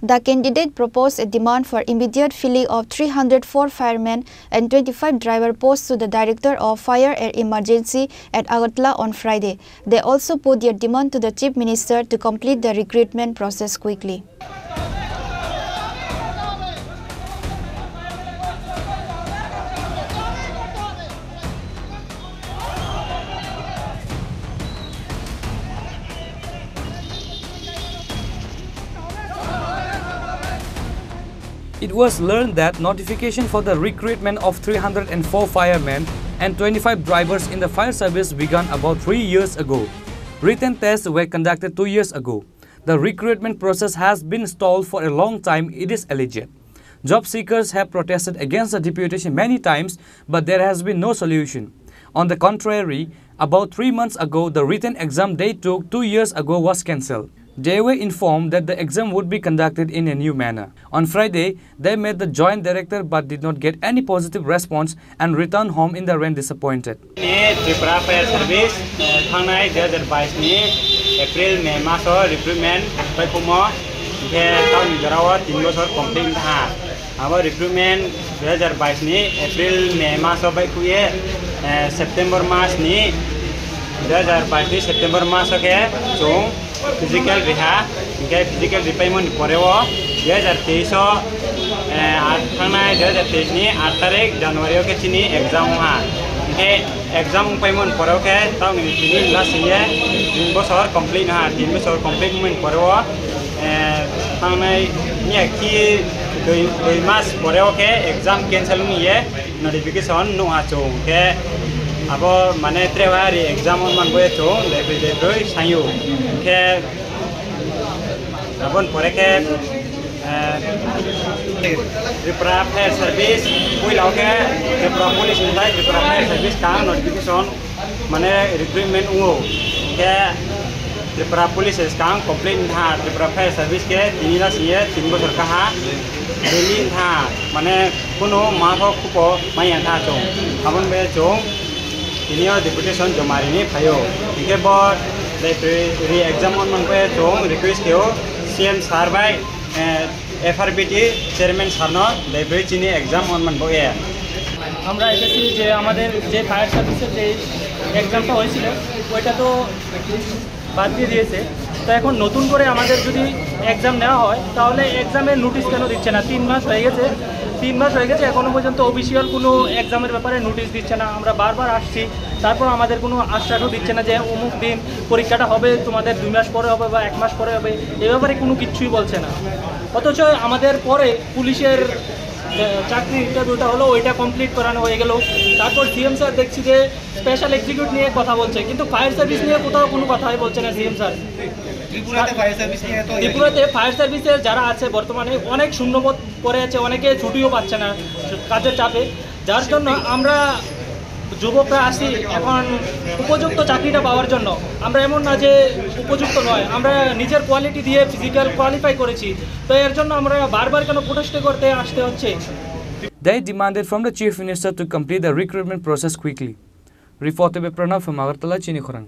The candidate proposed a demand for immediate filling of 304 firemen and 25 driver posts to the Director of Fire and Emergency at Agartala on Friday. They also put their demand to the Chief Minister to complete the recruitment process quickly. It was learned that notification for the recruitment of 304 firemen and 25 drivers in the fire service began about 3 years ago. Written tests were conducted 2 years ago. The recruitment process has been stalled for a long time, it is alleged. Job seekers have protested against the deputation many times, but there has been no solution. On the contrary, about 3 months ago, the written exam they took 2 years ago was cancelled. They were informed that the exam would be conducted in a new manner. On Friday, they met the joint director but did not get any positive response and returned home in the rain disappointed. Tripura Fire Service, Thangnai 2022 ni April May maso recruitment pai kumo ke taun jarawa 3 bosor complete tha. Abo recruitment 2022 ni April May maso pai kuye September mas ni 2022 September maso ke chung physical reha ke physical repayment korewo 2023 thangnai 2023 ni 8 tarik January ke chini exam ha ke exam payment koreo ke taung ni chini last year 3 bosor complete ha 3 bosor complete payment korewo thangnai ni ki 2 mas koreo ke exam cancel ni ye notification no ha chung ke abo mane trewari exam on man boye chung lebroi sayu ke abon pore ke Tripura Fire Service koi lau ke Tripura Police nilai Tripura Fire Service ka notification mane recruitment ungo ke Tripura Police ka complaint tha Tripura Fire Service ke tinila siye 3 bosor ka ha daily tha mane kuno ma tho kupo mai tha chung abon be chung tinio deputation jomari ni phayo ke bor re exam on man pe chung request keo CM sir by FRBT chairman sarno library chini exam on man boye আমরা এসেছি যে আমাদের যে fire সার্ভিসের যে এক্সামটা হয়েছিল ওইটা তো বাদ দিয়ে দিয়েছে তো এখন নতুন করে আমাদের যদি এক্সাম নেওয়া হয় তাহলে এক্সামের নোটিশ কেন দিচ্ছে না 3 মাস হয়ে গেছে 3 মাস হয়ে গেছে এখনো পর্যন্ত অফিশিয়াল কোনো এক্সামের ব্যাপারে নোটিশ দিচ্ছে না আমরা বারবার আসছি তারপর আমাদের কোনো আশ্বাসও দিচ্ছে না যে অমুক দিন পরীক্ষাটা হবে তোমাদের 2 মাস পরে হবে বা 1 মাস পরে হবে এই ব্যাপারে কোনো কিছুই বলছে না অথচ আমাদের পরে পুলিশের চাকরি ইন্টারভিউটা হলো ওইটা কমপ্লিট করানো হয়ে গেল তারপর সিএম স্যার দেখছি যে স্পেশাল এক্সিকিউটিভ নিয়ে কথা বলছে কিন্তু ফায়ার সার্ভিস নিয়ে কোথাও কোনো কথাই বলছে না সিএম স্যার ত্রিপুরাতে ফায়ার সার্ভিসের যারা আছে বর্তমানে অনেক শূন্যপদ পড়ে আছে অনেকে ছুটিও পাচ্ছে না কাজের চাপে যার জন্য আমরা যুবকরা আসি এখন উপযুক্ত চাকরিটা পাওয়ার জন্য আমরা এমন না যে উপযুক্ত নয় আমরা নিজের কোয়ালিটি দিয়ে ফিজিক্যাল কোয়ালিফাই করেছি তো এর জন্য আমরা বারবার কেন প্রোটেস্ট করতে আসতে হচ্ছে They demanded from the Chief Minister to complete the recruitment process quickly. Reported by Pranav from Agartala, Chini Khorang.